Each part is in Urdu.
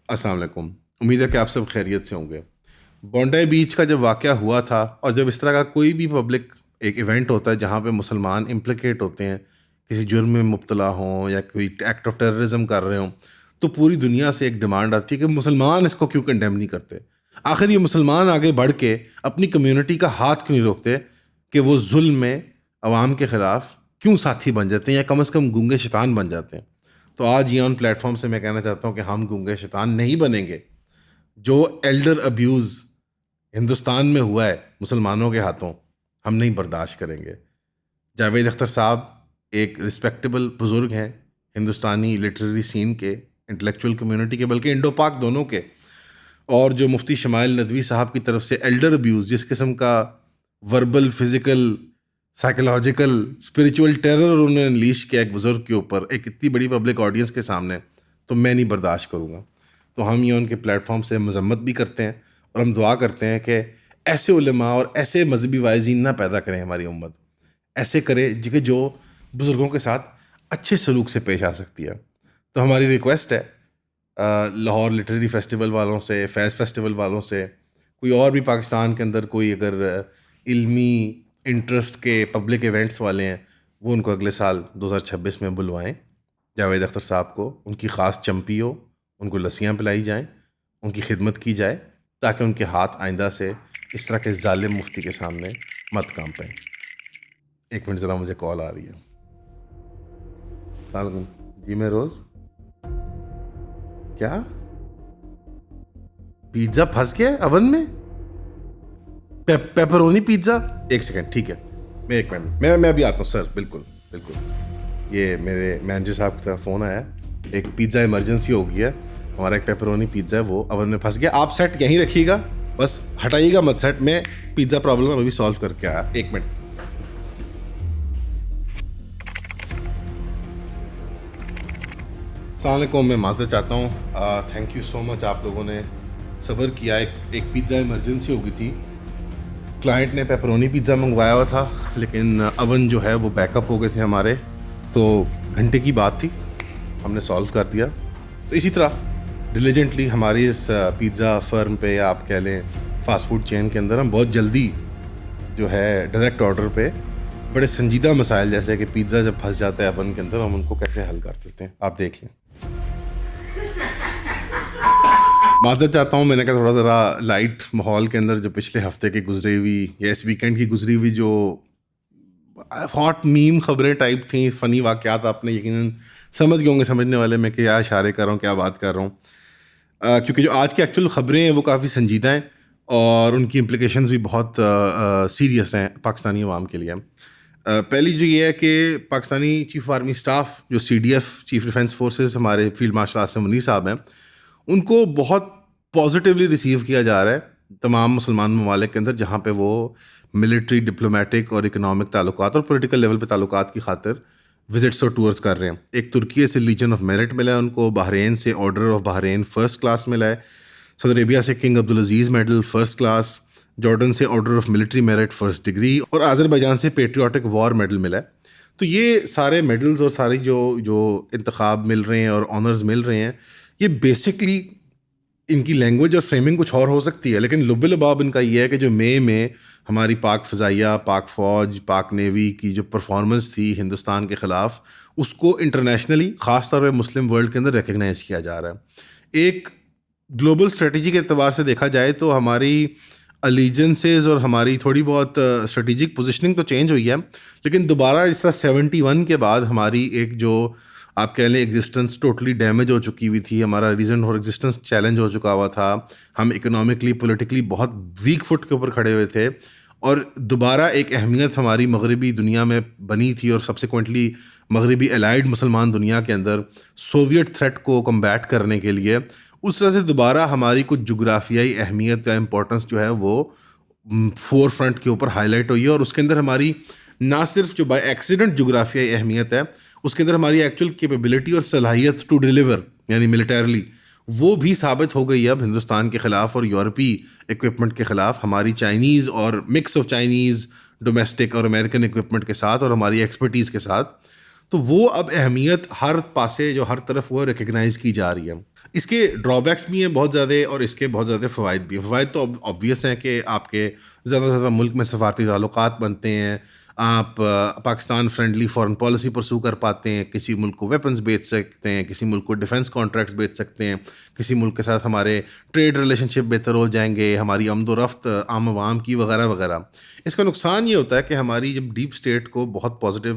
السلام علیکم. امید ہے کہ آپ سب خیریت سے ہوں گے. بونڈائی بیچ کا جب واقعہ ہوا تھا اور جب اس طرح کا کوئی بھی پبلک ایک ایونٹ ہوتا ہے جہاں پہ مسلمان امپلیکیٹ ہوتے ہیں، کسی جرم میں مبتلا ہوں یا کوئی ایکٹ آف ٹیررزم کر رہے ہوں، تو پوری دنیا سے ایک ڈیمانڈ آتی ہے کہ مسلمان اس کو کیوں کنڈیم نہیں کرتے. آخر یہ مسلمان آگے بڑھ کے اپنی کمیونٹی کا ہاتھ کیوں نہیں روکتے کہ وہ ظلم میں عوام کے خلاف کیوں ساتھی بن جاتے ہیں یا کم از کم گونگے شیطان بن جاتے ہیں. تو آج یہ آن پلیٹ فارم سے میں کہنا چاہتا ہوں کہ ہم گونگے شیطان نہیں بنیں گے. جو ایلڈر ابیوز ہندوستان میں ہوا ہے مسلمانوں کے ہاتھوں، ہم نہیں برداشت کریں گے. جاوید اختر صاحب ایک رسپیکٹیبل بزرگ ہیں ہندوستانی لٹریری سین کے، انٹلیکچوئل کمیونٹی کے، بلکہ انڈو پاک دونوں کے. اور جو مفتی شمائل ندوی صاحب کی طرف سے ایلڈر ابیوز، جس قسم کا verbal, physical, psychological, spiritual terror انہوں نے انلیش کیا ایک بزرگ کے اوپر ایک اتنی بڑی پبلک آڈینس کے سامنے، تو میں نہیں برداشت کروں گا. تو ہم یہ ان کے پلیٹ فارم سے مذمت بھی کرتے ہیں اور ہم دعا کرتے ہیں کہ ایسے علماء اور ایسے مذہبی واعظین نہ پیدا کریں ہماری امت، ایسے کرے جو بزرگوں کے ساتھ اچھے سلوک سے پیش آ سکتی ہے. تو ہماری ریکویسٹ ہے لاہور لٹریری فیسٹیول والوں سے، فیض فیسٹیول والوں سے، کوئی اور بھی پاکستان کے اندر کوئی اگر علمی انٹرسٹ کے پبلک ایونٹس والے ہیں، وہ ان کو اگلے سال 2026 میں بلوائیں. جاوید اختر صاحب کو ان کی خاص چمپی ہو، ان کو لسیاں پلائی جائیں، ان کی خدمت کی جائے تاکہ ان کے ہاتھ آئندہ سے اس طرح کے ظالم مفتی کے سامنے مت کام پائیں. ایک منٹ ذرا، مجھے کال آ رہی ہے. السلام علیکم جی. میں روز کیا پیزا پھنس گیا اوون میں؟ Pepperoni pizza? ایک سیکنڈ، ٹھیک ہے، میں ایک منٹ میں ابھی آتا ہوں سر. بالکل بالکل، یہ میرے مینیجر صاحب کا فون آیا، ایک پیزا ایمرجنسی ہو گیا. ہمارا ایک پیپرونی پیزا ہے وہ اوون میں پھنس گیا. آپ سیٹ یہیں رکھیے گا، بس ہٹائیے گا مت سیٹ. میں پیزا پرابلم ابھی سالو کر کے آیا. ایک منٹ. السلام علیکم. میں معذرت چاہتا ہوں. تھینک یو سو مچ، آپ لوگوں نے صبر کیا. ایک پیزا ایمرجنسی ہو گئی تھی. کلائنٹ نے پیپرونی پیزا منگوایا ہوا تھا، لیکن اوون جو ہے وہ بیک اپ ہو گئے تھے ہمارے، تو گھنٹے کی بات تھی، ہم نے سالو کر دیا. تو اسی طرح ڈیلیجنٹلی ہماری اس پیزا فرم پہ، یا آپ کہہ لیں فاسٹ فوڈ چین کے اندر، ہم بہت جلدی جو ہے ڈائریکٹ آرڈر پہ بڑے سنجیدہ مسائل جیسے کہ پیزا جب پھنس جاتا ہے اوون کے اندر، ہم ان کو کیسے حل کر سکتے ہیں آپ دیکھ لیں. معذرت چاہتا ہوں، میں نے کہا تھوڑا ذرا لائٹ ماحول کے اندر جو پچھلے ہفتے کی گزری ہوئی یا اس ویکینڈ کی گزری ہوئی جو ہاٹ میم خبریں ٹائپ تھیں، فنی واقعات، آپ نے یقیناً سمجھ گئے ہوں گے سمجھنے والے میں کہ کیا اشارے کر رہا ہوں، کیا بات کر رہا ہوں. کیونکہ جو آج کی ایکچوئل خبریں ہیں وہ کافی سنجیدہ ہیں اور ان کی امپلیکیشنز بھی بہت سیریس ہیں پاکستانی عوام کے لیے. پہلی جو یہ ہے کہ پاکستانی چیف آرمی اسٹاف جو CDF چیف ڈیفینس فورسز ہمارے فیلڈ مارشل عاصم منیر صاحب ہیں، ان کو بہت پازیٹیولی ریسیو کیا جا رہا ہے تمام مسلمان ممالک کے اندر جہاں پہ وہ ملٹری، ڈپلومیٹک اور اکنامک تعلقات اور پولیٹیکل لیول پہ تعلقات کی خاطر وزٹس اور ٹورز کر رہے ہیں. ایک ترکیے سے لیجن آف میرٹ ملا ہے ان کو، بحرین سے order of Bahrain first class ملا ہے، سعودی عربیہ سے King Abdulaziz medal first class, Jordan سے order of military merit first degree, اور آذربائیجان سے پیٹریوٹک وار میڈل ملا ہے. تو یہ سارے میڈلز اور ساری جو انتخاب مل رہے ہیں اور آنرز مل رہے ہیں، یہ بیسکلی ان کی لینگویج اور فریمنگ کچھ اور ہو سکتی ہے، لیکن لب لباب ان کا یہ ہے کہ جو مئی میں ہماری پاک فضائیہ، پاک فوج، پاک نیوی کی جو پرفارمنس تھی ہندوستان کے خلاف، اس کو انٹرنیشنلی خاص طور پہ مسلم ورلڈ کے اندر ریکگنائز کیا جا رہا ہے. ایک گلوبل اسٹریٹجی کے اعتبار سے دیکھا جائے تو ہماری الیجنسز اور ہماری تھوڑی بہت اسٹریٹجک پوزیشننگ تو چینج ہوئی ہے، لیکن دوبارہ اس طرح 71 کے بعد ہماری ایک جو آپ کہہ لیں ایگزسٹنس ٹوٹلی ڈیمیج ہو چکی ہوئی تھی، ہمارا ریزن فار ایگزسٹنس چیلنج ہو چکا ہوا تھا، ہم اکنامکلی پولیٹیکلی بہت ویک فٹ کے اوپر کھڑے ہوئے تھے، اور دوبارہ ایک اہمیت ہماری مغربی دنیا میں بنی تھی اور سبسیکوئنٹلی مغربی الائڈ مسلمان دنیا کے اندر سوویٹ تھریٹ کو کمبیٹ کرنے کے لیے. اس طرح سے دوبارہ ہماری کچھ جغرافیائی اہمیت یا امپورٹنس جو ہے وہ فور فرنٹ کے اوپر ہائی لائٹ ہوئی ہے، اور اس کے اندر ہماری نہ صرف جو بائی ایکسیڈنٹ جغرافیائی اہمیت ہے، اس کے اندر ہماری ایکچوئل کیپیبلٹی اور صلاحیت ٹو ڈیلیور یعنی ملیٹرلی وہ بھی ثابت ہو گئی ہے اب ہندوستان کے خلاف اور یورپی اکوپمنٹ کے خلاف، ہماری چائنیز اور مکس آف چائنیز ڈومیسٹک اور امریکن اکوپمنٹ کے ساتھ اور ہماری ایکسپرٹیز کے ساتھ. تو وہ اب اہمیت ہر پاسے جو ہر طرف وہ ریکگنائز کی جا رہی ہے. اس کے ڈرا بیکس بھی ہیں بہت زیادہ اور اس کے بہت زیادہ فوائد بھی ہیں. فوائد تو آبویس ہیں کہ آپ کے زیادہ سے زیادہ ملک میں سفارتی تعلقات بنتے ہیں, آپ پاکستان فرینڈلی فارن پالیسی پرسو کر پاتے ہیں, کسی ملک کو ویپنز بیچ سکتے ہیں, کسی ملک کو ڈیفنس کانٹریکٹس بیچ سکتے ہیں, کسی ملک کے ساتھ ہمارے ٹریڈ ریلیشن شپ بہتر ہو جائیں گے, ہماری آمد و رفت عام عوام کی وغیرہ وغیرہ. اس کا نقصان یہ ہوتا ہے کہ ہماری جب ڈیپ اسٹیٹ کو بہت پازیٹیو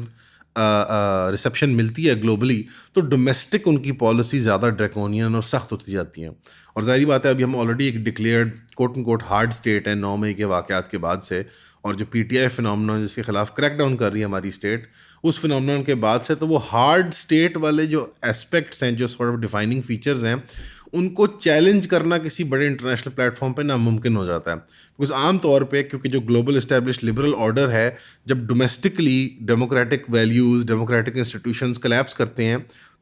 ریسیپشن ملتی ہے گلوبلی, تو ڈومیسٹک ان کی پالیسی زیادہ ڈریکونین اور سخت ہوتی جاتی ہیں. اور ظاہری بات ہے ابھی ہم آلریڈی ایک ڈکلیئرڈ کوٹ ان کوٹ ہارڈ اسٹیٹ ہے 9 مئی کے واقعات کے بعد سے, اور جو پی ٹی آئی فنامنون جس کے خلاف کریک ڈاؤن کر رہی ہے ہماری اسٹیٹ, اس فنامنون کے بعد سے تو وہ ہارڈ اسٹیٹ والے جو اسپیکٹس ہیں, جو سارٹ آف ڈیفائننگ فیچرز ہیں, ان کو چیلنج کرنا کسی بڑے انٹرنیشنل پلیٹ فارم پہ ناممکن ہو جاتا ہے. بکاز عام طور پہ کیونکہ جو گلوبل اسٹیبلش لبرل آرڈر ہے, جب domestically democratic values, democratic institutions collapse کرتے ہیں,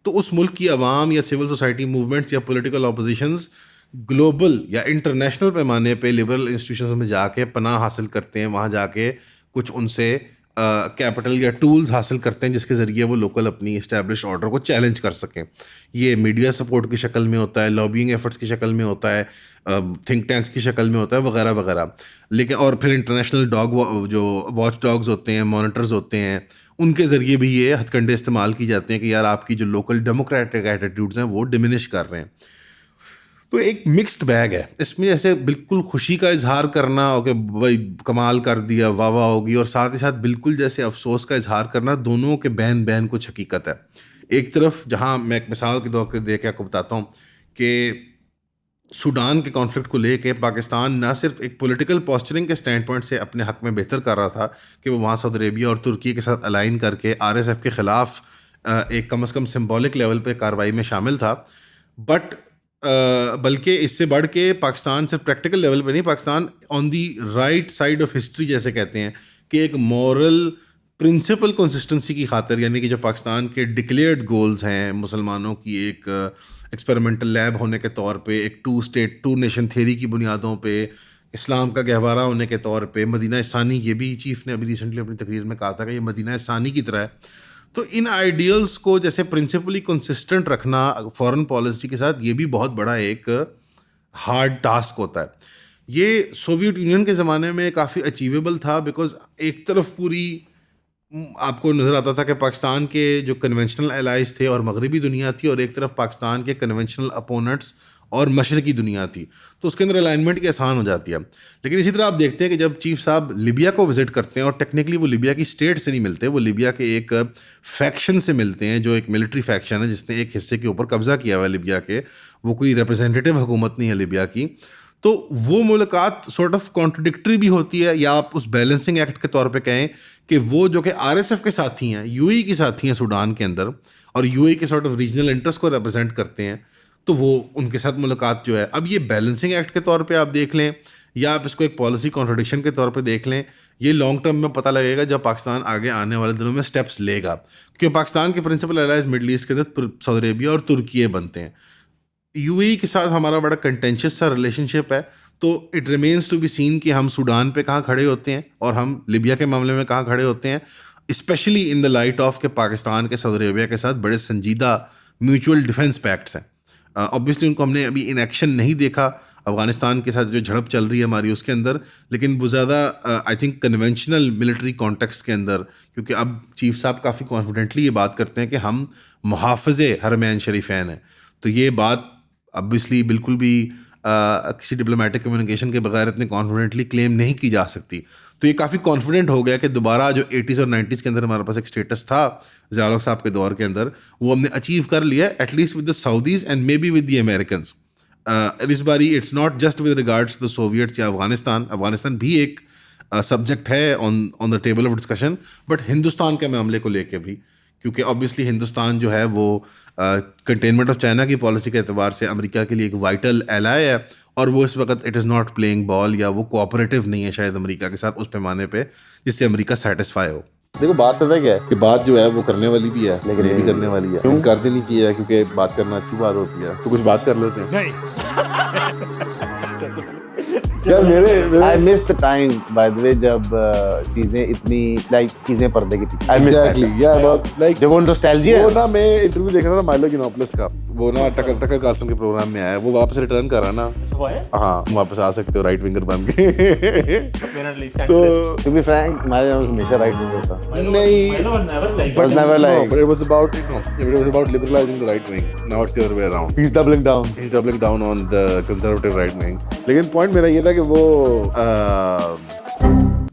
تو اس ملک کی عوام یا سول سوسائٹی موومنٹس یا پولیٹیکل اپوزیشنز گلوبل یا انٹرنیشنل پیمانے پہ لبرل انسٹیٹیوشنز میں جا کے پناہ حاصل کرتے ہیں, وہاں جا کے کچھ ان سے کیپٹل یا ٹولز حاصل کرتے ہیں جس کے ذریعے وہ لوکل اپنی اسٹیبلش آرڈر کو چیلنج کر سکیں. یہ میڈیا سپورٹ کی شکل میں ہوتا ہے, لابینگ ایفرٹس کی شکل میں ہوتا ہے, تھنک ٹینکس کی شکل میں ہوتا ہے, وغیرہ وغیرہ. لیکن اور پھر انٹرنیشنل جو واچ ڈاگز ہوتے ہیں, مانیٹرز ہوتے ہیں, ان کے ذریعے بھی یہ ہتھ کنڈے استعمال کی جاتے ہیں کہ یار آپ کی جو لوکل ڈیموکریٹک ایٹیٹیوڈز ہیں وہ ڈمینش کر رہے ہیں. تو ایک مکسڈ بیگ ہے اس میں. جیسے بالکل خوشی کا اظہار کرنا کہ بھائی کمال کر دیا, واہ واہ ہوگی, اور ساتھ ہی ساتھ بالکل جیسے افسوس کا اظہار کرنا, دونوں کے بین بین کچھ حقیقت ہے. ایک طرف جہاں میں ایک مثال کے طور پہ دے کے آپ کو بتاتا ہوں کہ سوڈان کے کانفلکٹ کو لے کے پاکستان نہ صرف ایک پولیٹیکل پوسچرنگ کے اسٹینڈ پوائنٹ سے اپنے حق میں بہتر کر رہا تھا کہ وہ وہاں سعودی عربیہ اور ترکی کے ساتھ الائن کر کے آر ایس ایف کے خلاف ایک کم از کم سمبولک لیول پہ کارروائی میں شامل تھا, بٹ بلکہ اس سے بڑھ کے پاکستان صرف پریکٹیکل لیول پہ نہیں, Pakistan on the right side of history جیسے کہتے ہیں کہ ایک مورل پرنسپل کنسسٹنسی کی خاطر, یعنی کہ جو پاکستان کے ڈکلیئرڈ گولز ہیں مسلمانوں کی ایک ایکسپیریمنٹل لیب ہونے کے طور پہ, ایک 2 اسٹیٹ 2 نیشن تھیوری کی بنیادوں پہ, اسلام کا گہوارہ ہونے کے طور پہ, مدینہ ثانی, یہ بھی چیف نے ابھی ریسنٹلی اپنی تقریر میں کہا تھا کہ یہ مدینہ ثانی کی طرح ہے. تو ان آئیڈیلس کو جیسے پرنسپلی کنسسٹنٹ رکھنا فارن پالیسی کے ساتھ, یہ بھی بہت بڑا ایک ہارڈ ٹاسک ہوتا ہے. یہ سوویت یونین کے زمانے میں کافی اچیویبل تھا, بیکاز ایک طرف پوری آپ کو نظر آتا تھا کہ پاکستان کے جو کنونشنل الائز تھے اور مغربی دنیا تھی, اور ایک طرف پاکستان کے کنونشنل اپوننٹس اور مشرقی دنیا تھی, تو اس کے اندر الائنمنٹ کی آسان ہو جاتی ہے. لیکن اسی طرح آپ دیکھتے ہیں کہ جب چیف صاحب لیبیا کو وزٹ کرتے ہیں, اور ٹیکنیکلی وہ لیبیا کی اسٹیٹ سے نہیں ملتے, وہ لیبیا کے ایک فیکشن سے ملتے ہیں جو ایک ملٹری فیکشن ہے جس نے ایک حصے کے اوپر قبضہ کیا ہوا ہے لیبیا کے, وہ کوئی ریپرزینٹیو حکومت نہیں ہے لیبیا کی. تو وہ ملاقات سارٹ آف کانٹرڈکٹری بھی ہوتی ہے, یا آپ اس بیلنسنگ ایکٹ کے طور پہ کہیں کہ وہ جو کہ آر ایس ایف کے ساتھی ہیں, یو اے کی ساتھی ہیں سوڈان کے اندر, اور یو اے کے سارٹ آف ریجنل انٹرسٹ کو ریپرزینٹ کرتے ہیں, تو وہ ان کے ساتھ ملاقات جو ہے, اب یہ بیلنسنگ ایکٹ کے طور پہ آپ دیکھ لیں, یا آپ اس کو ایک پالیسی کانٹرڈکشن کے طور پہ دیکھ لیں, یہ لانگ ٹرم میں پتہ لگے گا جب پاکستان آگے آنے والے دنوں میں اسٹیپس لے گا. کیونکہ پاکستان کے پرنسپل الائز مڈل ایسٹ کے اندر سعودی عربیہ اور ترکی بنتے ہیں. یو اے کے ساتھ ہمارا بڑا کنٹینشیس سا ریلیشن شپ ہے, تو it remains to be seen کہ ہم سوڈان پہ کہاں کھڑے ہوتے ہیں اور ہم لیبیا کے معاملے میں کہاں کھڑے ہوتے ہیں, especially in the light of کہ پاکستان کے سعودی عربیہ کے ساتھ بڑے سنجیدہ میوچول ڈیفینس پیکٹس ہیں. اوبویسلی ان کو ہم نے ابھی ان ایکشن نہیں دیکھا افغانستان کے ساتھ جو جھڑپ چل رہی ہے ہماری اس کے اندر, لیکن وہ زیادہ I think conventional military context کے اندر, کیونکہ اب چیف صاحب کافی کانفیڈنٹلی یہ بات کرتے ہیں کہ ہم محافظ حرمین شریفین ہیں. تو یہ بات اوبویسلی بالکل بھی کسی ڈپلومیٹک کمیونیکیشن کے بغیر اتنے کانفیڈنٹلی کلیم نہیں کی جا سکتی. تو یہ کافی کانفیڈنٹ ہو گیا کہ دوبارہ جو 80s اور 90s کے اندر ہمارے پاس ایک اسٹیٹس تھا ضیاء صاحب کے دور کے اندر, وہ ہم نے اچیو کر لیا, at least with the Saudis and maybe with the Americans. اس باری it's not just with regards the Soviets یا افغانستان بھی ایک سبجیکٹ ہے on the table of discussion, but Hindustan کے معاملے کو لے کے بھی, کیونکہ آبویسلی ہندوستان جو ہے وہ کنٹینمنٹ آف چائنا کی پالیسی کے اعتبار سے امریکہ کے لیے ایک وائٹل ایلائی ہے, اور وہ اس وقت اٹ از ناٹ پلینگ بال, یا وہ کوآپریٹیو نہیں ہے شاید امریکہ کے ساتھ اس پیمانے پہ جس سے امریکہ سیٹسفائی ہو. دیکھو بات پتہ کیا ہے کہ بات جو ہے وہ کرنے والی بھی ہے, لیکن یہ بھی کرنے والی ہے, کیوں کر دینی چاہیے کیونکہ بات کرنا اچھی بات ہوتی ہے. تو کچھ بات کر لیتے ہیں. یار میرے I miss the time by the way جب چیزیں اتنی لائک چیزیں پردے کے پیچھے. I miss that. ایگزیکٹلی یار بہت لائک جب وہ نوسٹیلجیا وہ نا میں انٹرویو دیکھ رہا تھا مائلو جینوپولس کا, وہ نا ٹکر کارلسن کے پروگرام میں آیا, وہ واپس ریٹرن کر رہا نا, ہاں واپس آ سکتے ہو رائٹ ونگر بن کے. تو to be frank ہمارے ہمیشہ رائٹ ونگر تھا. نہیں Was never like- but it was about liberalizing the right wing. Now it's the other way around. He's doubling down. He's doubling down on the conservative right wing. لیکن پوائنٹ میرا یہ تھا کہ وہ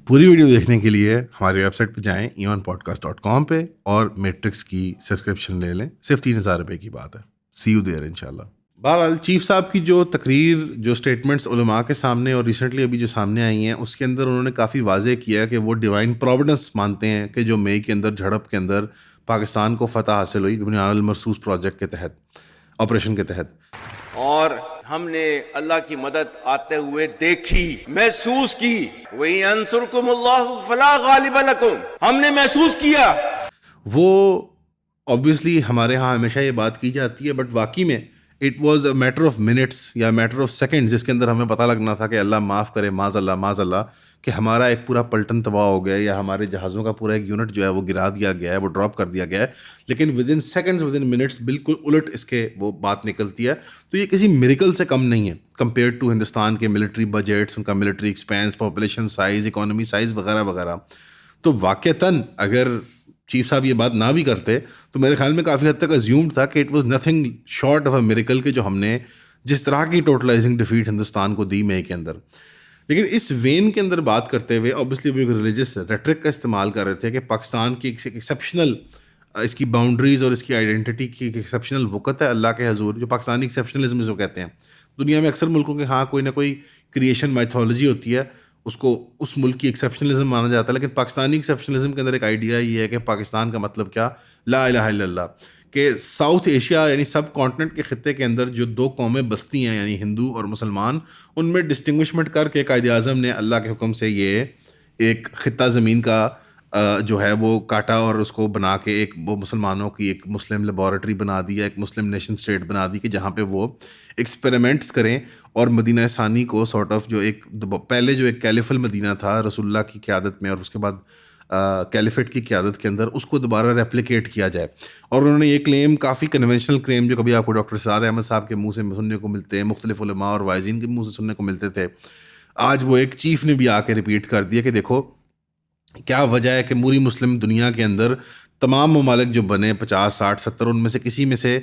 پوری ویڈیو دیکھنے کے لیے ہماری ویب سائٹ پہ جائیں eonpodcast.com پہ اور میٹرکس کی سبسکرپشن لے لیں, صرف 3,000 روپے کی بات ہے. سی یو دیئر انشاءاللہ. بہرحال چیف صاحب کی جو تقریر, جو اسٹیٹمنٹس علماء کے سامنے اور ریسنٹلی ابھی جو سامنے آئی ہیں, اس کے اندر انہوں نے کافی واضح کیا کہ وہ ڈیوائن پروویڈنس مانتے ہیں کہ جو مئی کے اندر جھڑپ کے اندر پاکستان کو فتح حاصل ہوئی بنیاد المرصوص پروجیکٹ کے تحت, آپریشن کے تحت, اور ہم نے اللہ کی مدد آتے ہوئے دیکھی, محسوس کی. وَإِن يَنصُرْكُمُ اللَّهُ فَلَا غَالِبَ لَكُمْ, ہم نے محسوس کیا. وہ obviously ہمارے ہاں ہمیشہ یہ بات کی جاتی ہے, بٹ واقعی میں it was a matter of minutes یا میٹر آف سیکنڈ جس کے اندر ہمیں پتہ لگنا تھا کہ اللہ معاف کرے, معاذ اللہ کہ ہمارا ایک پورا پلٹن تباہ ہو گیا یا ہمارے جہازوں کا پورا ایک یونٹ جو ہے وہ گرا دیا گیا ہے, وہ ڈراپ کر دیا گیا ہے. لیکن with in seconds, with in minutes بالکل الٹ اس کے وہ بات نکلتی ہے. تو یہ کسی میریکل سے کم نہیں ہے کمپیئر ٹو ہندوستان کے ملٹری بجٹس, ان کا military expense, population size, economy size وغیرہ وغیرہ. تو واقعتاً اگر چیف صاحب یہ بات نہ بھی کرتے تو میرے خیال میں کافی حد تک ازیومڈ تھا کہ it was nothing short of a miracle کہ جو ہم نے جس طرح کی ٹوٹلائزنگ ڈیفیٹ ہندوستان کو دی مئی کے اندر. لیکن اس وین کے اندر بات کرتے ہوئے اوبیسلی وہ ایک ریلیجس ریٹرک کا استعمال کر رہے تھے کہ پاکستان کی ایک ایکسیپشنل, اس کی باؤنڈریز اور اس کی آئیڈینٹی کی ایک ایکسیپشنل وقت ہے اللہ کے حضور, جو پاکستانی ایکسیپشنلزم جو کہتے ہیں. دنیا میں اکثر ملکوں کے ہاں کوئی نہ کوئی کریشن مائتھولوجی ہوتی ہے, اس کو اس ملک کی ایکسیپشنلزم مانا جاتا ہے. لیکن پاکستانی ایکسیپشنلزم کے اندر ایک آئیڈیا یہ ہے کہ پاکستان کا مطلب کیا, لا الہ الا اللہ, کہ ساؤتھ ایشیا یعنی سب کانٹیننٹ کے خطے کے اندر جو دو قومیں بستی ہیں یعنی ہندو اور مسلمان, ان میں ڈسٹنگوشمنٹ کر کے قائد اعظم نے اللہ کے حکم سے یہ ایک خطہ زمین کا جو ہے وہ کاٹا اور اس کو بنا کے ایک وہ مسلمانوں کی ایک مسلم لیبارٹری بنا دیا, ایک مسلم نیشن اسٹیٹ بنا دی کہ جہاں پہ وہ ایکسپیریمنٹس کریں. اور مدینہ ثانی کو سارٹ آف جو ایک پہلے جو ایک کیلیفل مدینہ تھا رسول اللہ کی قیادت میں اور اس کے بعد کیلیفیٹ کی قیادت کے اندر, اس کو دوبارہ ریپلیکیٹ کیا جائے. اور انہوں نے یہ کلیم, کافی کنونشنل کلیم جو کبھی آپ کو ڈاکٹر سرار احمد صاحب کے منہ سے سننے کو ملتے ہیں, مختلف علماء اور وائزین کے منہ سے سننے کو ملتے تھے, آج وہ ایک چیف نے بھی آ کے ریپیٹ کر دیا کہ دیکھو کیا وجہ ہے کہ پوری مسلم دنیا کے اندر تمام ممالک جو بنے 50, 60, 70 ان میں سے کسی میں سے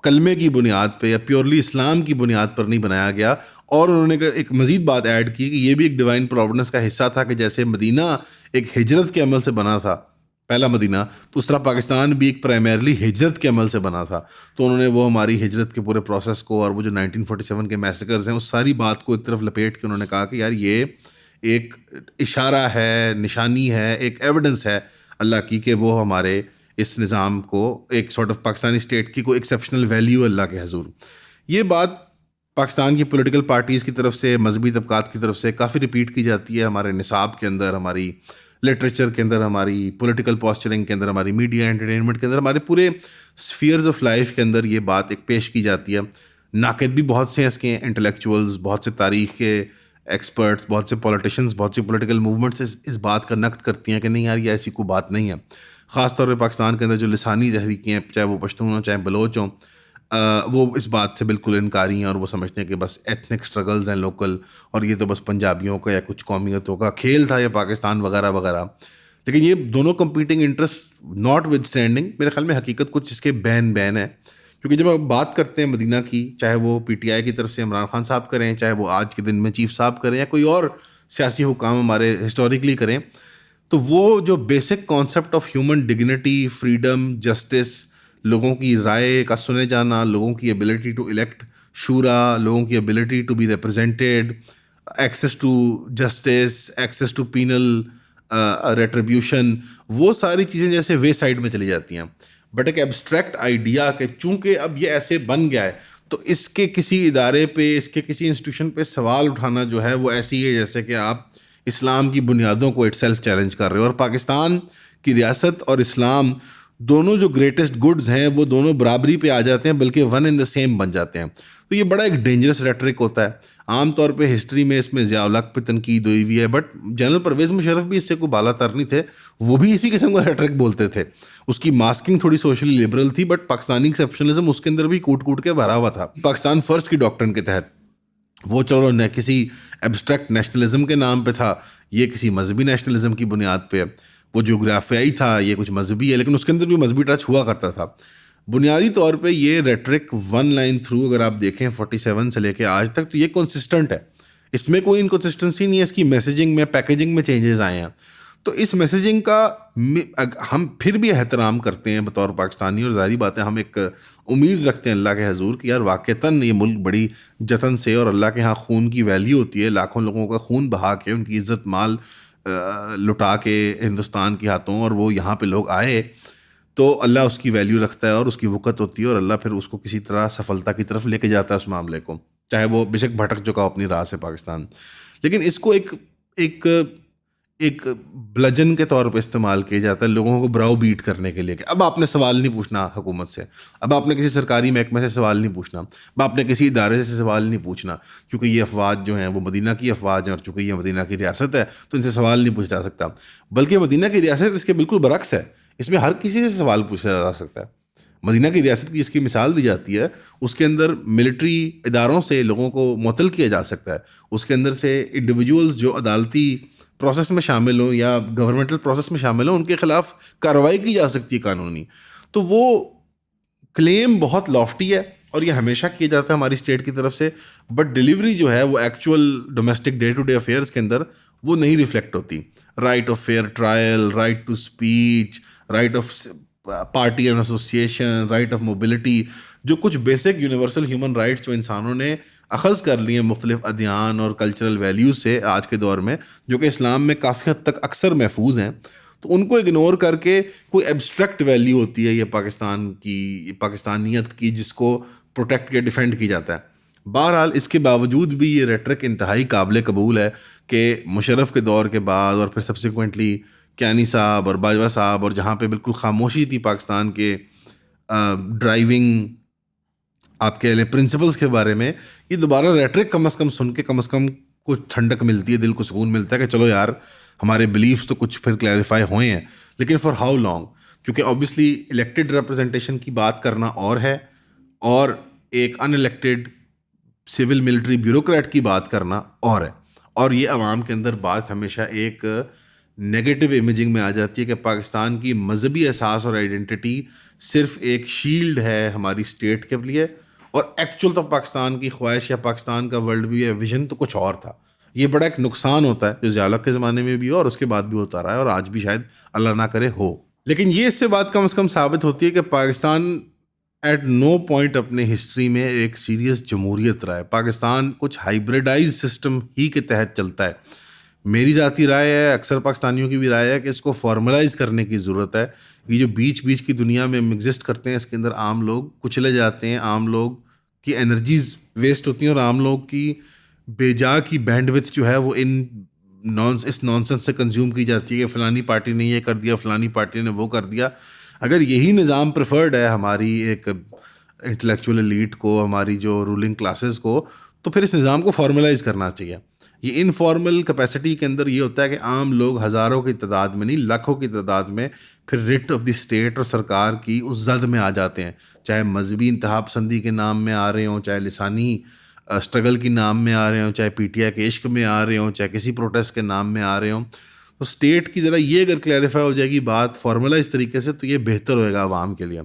کلمے کی بنیاد پہ یا پیورلی اسلام کی بنیاد پر نہیں بنایا گیا. اور انہوں نے ایک مزید بات ایڈ کی کہ یہ بھی ایک ڈیوائن پروویڈنس کا حصہ تھا کہ جیسے مدینہ ایک ہجرت کے عمل سے بنا تھا پہلا مدینہ, تو اس طرح پاکستان بھی ایک پرائمرلی ہجرت کے عمل سے بنا تھا. تو انہوں نے وہ ہماری ہجرت کے پورے پروسیس کو اور وہ جو 1947 کے میسیکرز ہیں اس ساری بات کو ایک طرف لپیٹ کے انہوں نے کہا کہ یار یہ ایک اشارہ ہے, نشانی ہے, ایک ایویڈنس ہے اللہ کی کہ وہ ہمارے اس نظام کو ایک سارٹ آف پاکستانی اسٹیٹ کی کوئی ایکسیپشنل ویلیو اللہ کے حضور. یہ بات پاکستان کی پولیٹیکل پارٹیز کی طرف سے, مذہبی طبقات کی طرف سے کافی ریپیٹ کی جاتی ہے, ہمارے نصاب کے اندر, ہماری لٹریچر کے اندر, ہماری پولیٹیکل پوسچرنگ کے اندر, ہماری میڈیا انٹرٹینمنٹ کے اندر, ہمارے پورے اسفیئرز آف لائف کے اندر یہ بات ایک پیش کی جاتی ہے. ناقد بھی بہت سے ہیں اس کے, انٹلیکچوئلز, بہت سے تاریخ کے ایکسپرٹس, بہت سے پولیٹیشینس, بہت سی پولیٹیکل موومنٹس اس بات کا نقد کرتی ہیں کہ نہیں یار یہ ایسی کوئی بات نہیں ہے. خاص طور پہ پاکستان کے اندر جو لسانی تحریکیں ہیں, چاہے وہ پشتون ہوں چاہے بلوچ ہوں, وہ اس بات سے بالکل انکاری ہیں اور وہ سمجھتے ہیں کہ بس ایتھنک اسٹرگلز ہیں لوکل, اور یہ تو بس پنجابیوں کا یا کچھ قومیتوں کا کھیل تھا یا پاکستان وغیرہ وغیرہ. لیکن یہ دونوں competing interest not with standing میرے خیال میں حقیقت کچھ اس کے بین ہے. کیونکہ جب آپ بات کرتے ہیں مدینہ کی, چاہے وہ پی ٹی آئی کی طرف سے عمران خان صاحب کریں, چاہے وہ آج کے دن میں چیف صاحب کریں یا کوئی اور سیاسی حکام ہمارے ہسٹوریکلی کریں, تو وہ جو basic concept of human dignity, freedom, justice, لوگوں کی رائے کا سنے جانا, لوگوں کی ایبلٹی ٹو الیکٹ شورا, لوگوں کی ability to be represented, access to justice, access to penal retribution, وہ ساری چیزیں جیسے وے سائڈ میں چلی جاتی ہیں. بٹ ایک ایبسٹریکٹ آئیڈیا کہ چونکہ اب یہ ایسے بن گیا ہے تو اس کے کسی ادارے پہ, اس کے کسی انسٹیٹیوشن پہ سوال اٹھانا جو ہے وہ ایسی ہے جیسے کہ آپ اسلام کی بنیادوں کو اٹ سیلف چیلنج کر رہے ہو. اور پاکستان کی ریاست اور اسلام دونوں جو گریٹسٹ گڈز ہیں وہ دونوں برابری پہ آ جاتے ہیں، بلکہ ون ان دا سیم بن جاتے ہیں. تو یہ بڑا ایک ڈینجرس ریٹرک ہوتا ہے. عام طور پہ ہسٹری میں اس میں ضیاء الحق پہ تنقید ہوئی ہوئی ہے، بٹ جنرل پرویز مشرف بھی اس سے کوئی بالا تر نہیں تھے، وہ بھی اسی قسم کا ریٹرک بولتے تھے. اس کی ماسکنگ تھوڑی سوشلی لبرل تھی، بٹ پاکستانی ایکسیپشنلزم اس کے اندر بھی کوٹ کوٹ کے بھرا ہوا تھا. پاکستان فرسٹ کی ڈاکٹرن کے تحت وہ چلو نہ کسی ایبسٹریکٹ نیشنلزم کے نام پہ تھا، یہ کسی مذہبی نیشنلزم کی بنیاد پہ. وہ جغرافیائی تھا، یہ کچھ مذہبی ہے، لیکن اس کے اندر بھی مذہبی ٹچ ہوا کرتا تھا. بنیادی طور پہ یہ ریٹرک ون لائن تھرو اگر آپ دیکھیں 47 سے لے کے آج تک تو یہ کنسسٹنٹ ہے، اس میں کوئی انکنسسٹنسی نہیں ہے. اس کی میسیجنگ میں پیکیجنگ میں چینجز آئے ہیں، تو اس میسیجنگ کا ہم پھر بھی احترام کرتے ہیں بطور پاکستانی، اور ظاہری بات ہے ہم ایک امید رکھتے ہیں اللہ کے حضور کہ یار واقعتاً یہ ملک بڑی جتن سے، اور اللہ کے ہاں خون کی ویلیو ہوتی ہے، لاکھوں لوگوں کا خون بہا کے ان کی عزت مال لٹا کے ہندوستان کے ہاتھوں، اور وہ یہاں پہ لوگ آئے تو اللہ اس کی ویلیو رکھتا ہے اور اس کی وقت ہوتی ہے، اور اللہ پھر اس کو کسی طرح سفلتا کی طرف لے کے جاتا ہے اس معاملے کو، چاہے وہ بے شک بھٹک چکا اپنی راہ سے پاکستان. لیکن اس کو ایک بلجن کے طور پہ استعمال کیا جاتا ہے لوگوں کو براؤ بیٹ کرنے کے لیے، کہ اب آپ نے سوال نہیں پوچھنا حکومت سے، اب آپ نے کسی سرکاری محکمے سے سوال نہیں پوچھنا، اب آپ نے کسی ادارے سے سوال نہیں پوچھنا، کیونکہ یہ افواج جو ہیں وہ مدینہ کی افواج ہیں، اور چونکہ یہ مدینہ کی ریاست ہے تو ان سے سوال نہیں پوچھا جا سکتا. بلکہ مدینہ کی ریاست اس کے بالکل برعکس ہے، اس میں ہر کسی سے سوال پوچھا جا سکتا ہے. مدینہ کی ریاست کی جس کی مثال دی جاتی ہے، اس کے اندر ملٹری اداروں سے لوگوں کو معطل کیا جا سکتا ہے، اس کے اندر سے انڈیویجولز جو عدالتی پروسیس میں شامل ہوں یا گورنمنٹل پروسیس میں شامل ہوں ان کے خلاف کارروائی کی جا سکتی ہے قانونی. تو وہ کلیم بہت لافٹی ہے اور یہ ہمیشہ کیا جاتا ہے ہماری اسٹیٹ کی طرف سے، بٹ ڈیلیوری جو ہے وہ actual domestic day to day affairs کے اندر وہ نہیں ریفلیکٹ ہوتی. Right of fair trial, right to speech, right of party and association, right of mobility, جو کچھ بیسک یونیورسل ہیومن رائٹس جو انسانوں نے اخذ کر لی ہیں مختلف ادیان اور کلچرل ویلیوز سے آج کے دور میں، جو کہ اسلام میں کافی حد تک اکثر محفوظ ہیں، تو ان کو اگنور کر کے کوئی ایبسٹریکٹ ویلیو ہوتی ہے یہ پاکستان کی، پاکستانیت کی، جس کو پروٹیکٹ کے ڈیفینڈ کی جاتا ہے. بہرحال اس کے باوجود بھی یہ ریٹرک انتہائی قابل قبول ہے کہ مشرف کے دور کے بعد اور پھر سبسیکوینٹلی کیانی صاحب اور باجوہ صاحب، اور جہاں پہ بالکل خاموشی تھی پاکستان کے ڈرائیونگ آپ کے پرنسپلز کے بارے میں، یہ دوبارہ ریٹرک کم از کم سن کے کم از کم کچھ ٹھنڈک ملتی ہے، دل کو سکون ملتا ہے کہ چلو یار ہمارے بلیفس تو کچھ پھر کلیریفائی ہوئے ہیں. لیکن فار ہاؤ لانگ؟ کیونکہ آبویسلی الیکٹڈ ریپرزنٹیشن کی بات کرنا اور ہے، اور ایک ان الیکٹڈ سول ملٹری بیوروکریٹ کی بات کرنا اور ہے. اور یہ عوام کے اندر بات ہمیشہ ایک نیگیٹو امیجنگ میں آ جاتی ہے کہ پاکستان کی مذہبی احساس اور آئیڈینٹی صرف ایک شیلڈ ہے ہماری اسٹیٹ کے لیے، اور ایکچوئل تو پاکستان کی خواہش یا پاکستان کا ورلڈ ویو یا ویژن تو کچھ اور تھا. یہ بڑا ایک نقصان ہوتا ہے جو ضیاء الحق کے زمانے میں بھی ہو اور اس کے بعد بھی ہوتا رہا ہے، اور آج بھی شاید اللہ نہ کرے ہو. لیکن یہ اس سے بات کم از کم ثابت ہوتی ہے کہ پاکستان ایٹ نو پوائنٹ اپنے ہسٹری میں ایک سیریس جمہوریت رہا ہے. پاکستان کچھ ہائبریڈائز سسٹم ہی کے تحت چلتا ہے. میری ذاتی رائے ہے، اکثر پاکستانیوں کی بھی رائے ہے کہ اس کو فارملائز کرنے کی ضرورت ہے. یہ جو بیچ کی دنیا میں ہم ایگزسٹ کرتے ہیں، اس کے اندر عام لوگ کچلے جاتے ہیں، عام لوگ کی انرجیز ویسٹ ہوتی ہیں، اور عام لوگ کی بے جا کی بینڈ وتھ جو ہے وہ اس نانسنس سے کنزیوم کی جاتی ہے کہ فلانی پارٹی نے یہ کر دیا، فلانی پارٹی نے وہ کر دیا. اگر یہی نظام پریفرڈ ہے ہماری ایک انٹلیکچوئل ایلیٹ کو، ہماری جو رولنگ کلاسز کو، تو پھر اس نظام کو فارملائز کرنا چاہیے. یہ انفارمل کیپیسٹی کے اندر یہ ہوتا ہے کہ عام لوگ ہزاروں کی تعداد میں نہیں، لاکھوں کی تعداد میں پھر ریٹ آف دی اسٹیٹ اور سرکار کی اس زد میں آ جاتے ہیں، چاہے مذہبی انتہا پسندی کے نام میں آ رہے ہوں، چاہے لسانی اسٹرگل کے نام میں آ رہے ہوں، چاہے پی ٹی آئی کے عشق میں آ رہے ہوں، چاہے کسی پروٹیسٹ کے نام میں آ رہے ہوں. تو اسٹیٹ کی ذرا یہ اگر کلیریفائی ہو جائے گی بات فارملائز طریقے سے تو یہ بہتر ہوئے گا عوام کے لیے.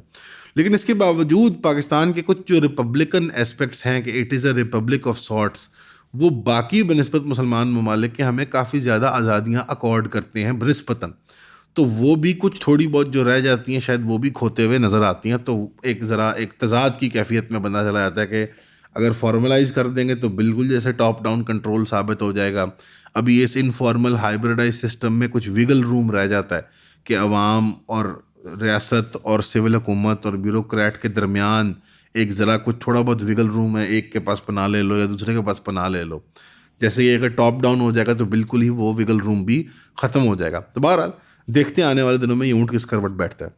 لیکن اس کے باوجود پاکستان کے کچھ جو ریپبلکن اسپیکٹس ہیں کہ it is a republic of sorts, وہ باقی بنسبت مسلمان ممالک کے ہمیں کافی زیادہ آزادیاں اکارڈ کرتے ہیں بنسبتاً. تو وہ بھی کچھ تھوڑی بہت جو رہ جاتی ہیں شاید وہ بھی کھوتے ہوئے نظر آتی ہیں. تو ایک ذرا ایک تضاد کی کیفیت میں بندہ چلا جاتا ہے کہ اگر فارملائز کر دیں گے تو بالکل جیسے ٹاپ ڈاؤن کنٹرول ثابت ہو جائے گا. ابھی اس انفارمل ہائبریڈائز سسٹم میں کچھ ویگل روم رہ جاتا ہے کہ عوام اور ریاست اور سول حکومت اور بیوروکریٹ کے درمیان ایک ذرا کچھ تھوڑا بہت ویگل روم ہے، ایک کے پاس پناہ لے لو یا دوسرے کے پاس پناہ لے لو. جیسے یہ اگر ٹاپ ڈاؤن ہو جائے گا تو بالکل ہی وہ ویگل روم بھی ختم ہو جائے گا. تو بہرحال دیکھتے ہیں آنے والے دنوں میں یہ اونٹ کس کروٹ بیٹھتا ہے.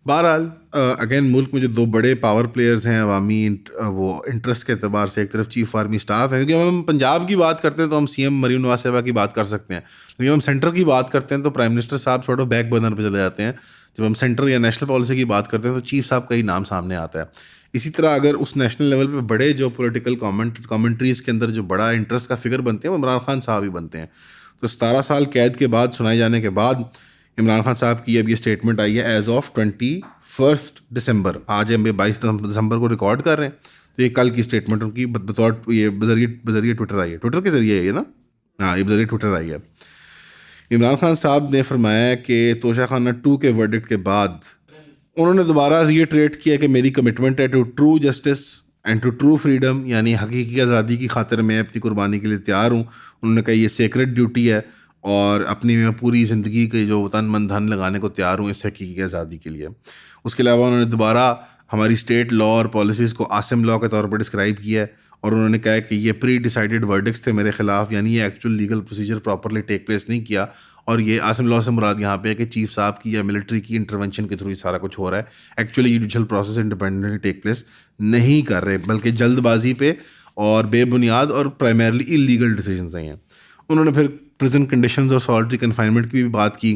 بہرحال اگین ملک میں جو دو بڑے پاور پلیئرز ہیں عوامی وہ انٹرسٹ کے اعتبار سے، ایک طرف چیف آرمی اسٹاف ہے، کیونکہ ہم پنجاب کی بات کرتے ہیں تو ہم سی ایم مریم نواز صاحبہ کی بات کر سکتے ہیں، لیکن ہم سینٹر کی بات کرتے ہیں تو پرائم منسٹر صاحب چھوڑو بیک برنر پہ چلے جاتے ہیں. جب ہم سینٹر یا نیشنل پالیسی کی بات کرتے ہیں تو چیف صاحب کا ہی نام سامنے آتا ہے. اسی طرح اگر اس نیشنل لیول پہ بڑے جو پولیٹیکل کامنٹریز کے اندر جو بڑا انٹرسٹ کا فگر بنتے ہیں وہ عمران خان صاحب ہی بنتے ہیں. تو 17 سال قید کے بعد سنائے جانے کے بعد عمران خان صاحب کی اب یہ اسٹیٹمنٹ آئی ہے ایز آف 21 دسمبر. آج ہم 22 دسمبر کو ریکارڈ کر رہے ہیں، تو یہ کل کی اسٹیٹمنٹ ان کی بطور یہ بذریعہ ٹویٹر آئی ہے. ٹویٹر کے ذریعے ہے نا، ہاں یہ بذریعہ ٹویٹر آئی ہے. عمران خان صاحب نے فرمایا کہ توشہ خانہ 2 کے ورڈکٹ کے بعد انہوں نے دوبارہ ریٹریٹ کیا کہ میری کمٹمنٹ ہے to true justice and to true freedom, یعنی حقیقی آزادی کی خاطر میں اپنی قربانی کے لیے تیار ہوں. انہوں نے کہا یہ سیکرٹ ڈیوٹی ہے اور اپنی میں پوری زندگی کے جو تن من دھن لگانے کو تیار ہوں اس حقیقی آزادی کے لیے. اس کے علاوہ انہوں نے دوبارہ ہماری اسٹیٹ لا اور پالیسیز کو آسم لا کے طور پر ڈسکرائب کیا ہے، اور انہوں نے کہا کہ یہ پری ڈیسائیڈڈ ورڈکٹس تھے میرے خلاف، یعنی یہ actual legal procedure properly take place نہیں کیا. اور یہ آسم لا سے مراد یہاں پہ ہے کہ چیف صاحب کی یا ملٹری کی انٹرونشن کے تھرو یہ سارا کچھ ہو رہا ہے. Actually judicial process independently take place نہیں کر رہے، بلکہ جلد بازی پہ اور بے بنیاد اور پرائمرلی انلیگل ڈیسیجنز ہیں. انہوں نے پھر پریزن کنڈیشنز اور سالٹری کنفائنمنٹ کی بھی بات کی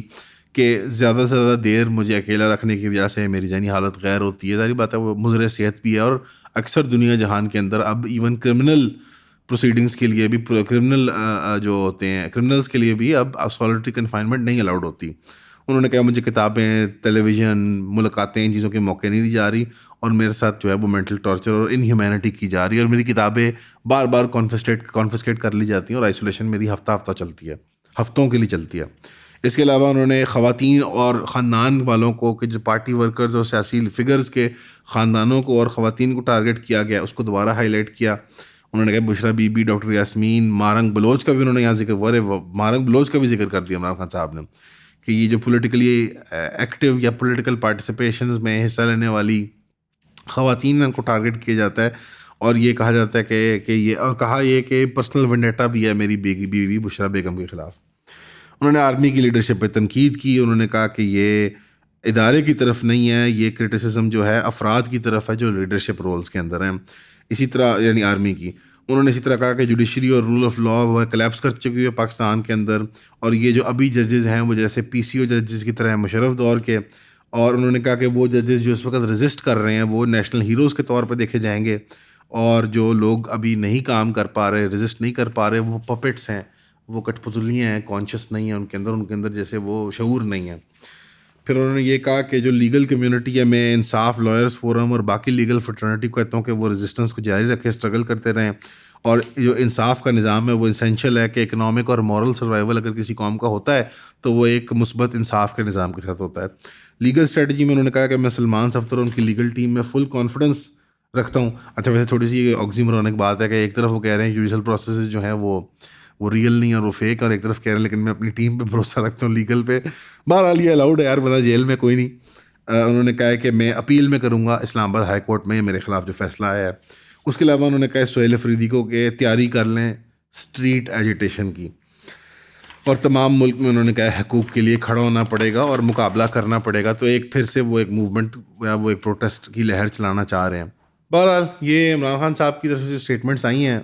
کہ زیادہ سے زیادہ دیر مجھے اکیلا رکھنے کی وجہ سے میری ذہنی حالت غیر ہوتی ہے. ظاہری بات ہے وہ مضر صحت بھی ہے، اور اکثر دنیا جہان کے اندر اب ایون کرمنل پروسیڈنگس کے لیے بھی کرمنل جو ہوتے ہیں کرمنلس کے لیے بھی اب سالٹری کنفائنمنٹ نہیں الاؤڈ ہوتی. انہوں نے کہا مجھے کتابیں، ٹیلی ویژن، ملاقاتیں، ان چیزوں کے موقع نہیں دی جا رہی، اور میرے ساتھ جو ہے وہ مینٹل ٹارچر اور انہیومینٹی کی جا رہی ہے، اور میری کتابیں بار بار کانفسکیٹ کر لی جاتی ہیں، اور آئسولیشن میری ہفتہ چلتی ہے، ہفتوں کے لیے چلتی ہے. اس کے علاوہ انہوں نے خواتین اور خاندان والوں کو کہ جو پارٹی ورکرز اور سیاسی فگرز کے خاندانوں کو اور خواتین کو ٹارگٹ کیا گیا اس کو دوبارہ ہائی لائٹ کیا. انہوں نے کہا بشرا بی بی، ڈاکٹر یاسمین، مارنگ بلوچ کا بھی انہوں نے یہاں ذکر مارنگ بلوچ کا بھی ذکر کر دیا عمران خان صاحب نے کہ یہ جو پولیٹیکلی ایکٹیو یا پولیٹیکل پارٹیسپیشنز میں حصہ لینے والی خواتین ان کو ٹارگٹ کیا جاتا ہے، اور یہ کہا جاتا ہے کہ یہ، اور کہا یہ کہ پرسنل ونڈیٹا بھی ہے میری بیوی بشرا بیگم کے خلاف. انہوں نے آرمی کی لیڈرشپ پہ تنقید کی. انہوں نے کہا کہ یہ ادارے کی طرف نہیں ہے، یہ کرٹیسزم جو ہے افراد کی طرف ہے جو لیڈرشپ رولز کے اندر ہیں. اسی طرح یعنی آرمی کی. انہوں نے اسی طرح کہا کہ جوڈیشری اور رول آف لا وہ کلیپس کر چکی ہے پاکستان کے اندر، اور یہ جو ابھی ججز ہیں وہ جیسے پی سی او ججز کی طرح ہیں مشرف دور کے. اور انہوں نے کہا کہ وہ ججز جو اس وقت رزسٹ کر رہے ہیں وہ نیشنل ہیروز کے طور پہ دیکھے جائیں گے، اور جو لوگ ابھی نہیں کام کر پا رہے، رزسٹ نہیں کر پا رہے، وہ پپٹس ہیں، وہ کٹ پتلیاں ہیں، کانشیس نہیں ہیں ان کے اندر جیسے وہ شعور نہیں ہے. پھر انہوں نے یہ کہا کہ جو لیگل کمیونٹی ہے، میں انصاف لائرز فورم اور باقی لیگل فٹرنیٹی کو کہتا ہوں کہ وہ ریزسٹنس کو جاری رکھے، اسٹرگل کرتے رہیں، اور جو انصاف کا نظام ہے وہ اسینشیل ہے کہ اکنامک اور مورل سروائیول اگر کسی قوم کا ہوتا ہے تو وہ ایک مثبت انصاف کے نظام کے ساتھ ہوتا ہے. لیگل اسٹریٹجی میں انہوں نے کہا کہ میں سلمان صفدر اور ان کی لیگل ٹیم میں فل کانفیڈنس رکھتا ہوں. اچھا ویسے تھوڑی سی آکسیمورونک بات ہے کہ ایک طرف وہ کہہ رہے ہیں جوڈیشل پروسیسز جو ہیں وہ ریئل نہیں اور وہ فیک، اور ایک طرف کہہ رہے ہیں لیکن میں اپنی ٹیم پہ بھروسہ رکھتا ہوں لیگل پہ. بہرحال یہ الاؤڈ ہے یار، بتا جیل میں کوئی نہیں. انہوں نے کہا ہے کہ میں اپیل میں کروں گا اسلام آباد ہائی کورٹ میں میرے خلاف جو فیصلہ آیا ہے. اس کے علاوہ انہوں نے کہا سہیل افریدی کو کہ تیاری کر لیں اسٹریٹ ایجیٹیشن کی، اور تمام ملک میں انہوں نے کہا حقوق کے لیے کھڑا ہونا پڑے گا اور مقابلہ کرنا پڑے گا. تو ایک پھر سے وہ ایک موومنٹ یا وہ ایک پروٹیسٹ کی لہر چلانا چاہ رہے ہیں. بہرحال یہ عمران خان صاحب کی طرف سے جو اسٹیٹمنٹس آئی ہیں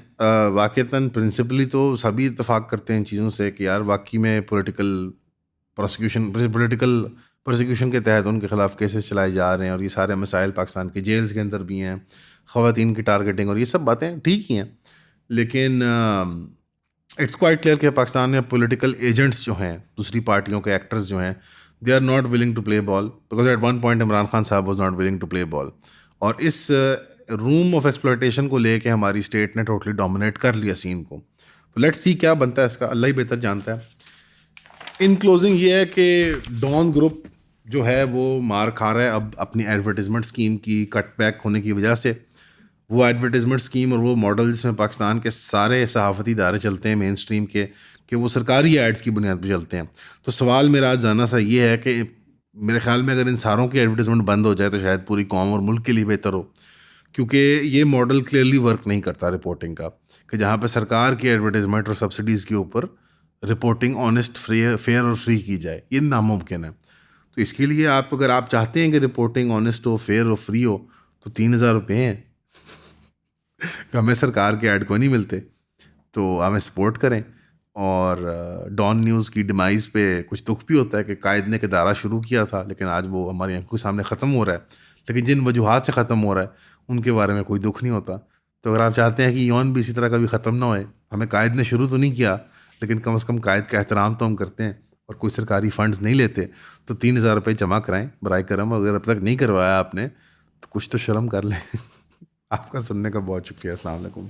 واقعتاً پرنسپلی تو سبھی اتفاق کرتے ہیں ان چیزوں سے کہ یار واقعی میں پولیٹیکل پروسیکیوشن کے تحت ان کے خلاف کیسز چلائے جا رہے ہیں، اور یہ سارے مسائل پاکستان کے جیلز کے اندر بھی ہیں، خواتین کی ٹارگیٹنگ اور یہ سب باتیں ٹھیک ہی ہیں. لیکن اٹس کوائٹ کلیئر کہ پاکستان میں پولیٹیکل ایجنٹس جو ہیں، دوسری پارٹیوں کے ایکٹرز جو ہیں، they are not willing to play ball, because at one point Imran Khan Sahib was not willing to play ball. اور اس روم آف ایکسپلوٹیشن کو لے کے ہماری اسٹیٹ نے ٹوٹلی ڈومینیٹ کر لیا سین کو. تو لیٹ سی کیا بنتا ہے اس کا، اللہ ہی بہتر جانتا ہے. ان کلوزنگ یہ ہے کہ ڈان گروپ جو ہے وہ مار کھا رہا ہے اب اپنی ایڈورٹیزمنٹ اسکیم کی کٹ بیک ہونے کی وجہ سے. وہ ایڈورٹیزمنٹ اسکیم اور وہ ماڈل جس میں پاکستان کے سارے صحافتی ادارے چلتے ہیں مین اسٹریم کے، کہ وہ سرکاری ایڈس کی بنیاد پہ چلتے ہیں. تو سوال میرا آج جاننا سا یہ ہے کہ میرے خیال میں اگر ان ساروں کی ایڈورٹیزمنٹ بند ہو جائے تو شاید پوری قوم اور ملک کے لیے بہتر ہو، کیونکہ یہ ماڈل کلیئرلی ورک نہیں کرتا رپورٹنگ کا، کہ جہاں پہ سرکار کی ایڈورٹیزمنٹ اور سبسڈیز کے اوپر رپورٹنگ آنیسٹ فیئر اور فری کی جائے، یہ ناممکن ہے. تو اس کے لیے آپ اگر آپ چاہتے ہیں کہ رپورٹنگ آنیسٹ ہو، فیئر ہو، فری ہو، تو 3,000 روپے ہیں ہمیں سرکار کے ایڈ کو نہیں ملتے، تو ہمیں سپورٹ کریں. اور ڈان نیوز کی ڈیمائز پہ کچھ دکھ بھی ہوتا ہے کہ قائد نے ایک ادارہ شروع کیا تھا لیکن آج وہ ہماری آنکھوں کے سامنے ختم ہو رہا ہے، لیکن جن وجوہات سے ختم ہو رہا ہے ان کے بارے میں کوئی دکھ نہیں ہوتا. تو اگر آپ چاہتے ہیں کہ ایون بھی اسی طرح کبھی ختم نہ ہوئے، ہمیں قائد نے شروع تو نہیں کیا لیکن کم از کم قائد کا احترام تو ہم کرتے ہیں اور کوئی سرکاری فنڈز نہیں لیتے، تو 3,000 روپے جمع کرائیں برائے کرم. اگر اب تک نہیں کروایا آپ نے تو کچھ تو شرم کر لیں. آپ کا سننے کا بہت شکریہ. السلام علیکم.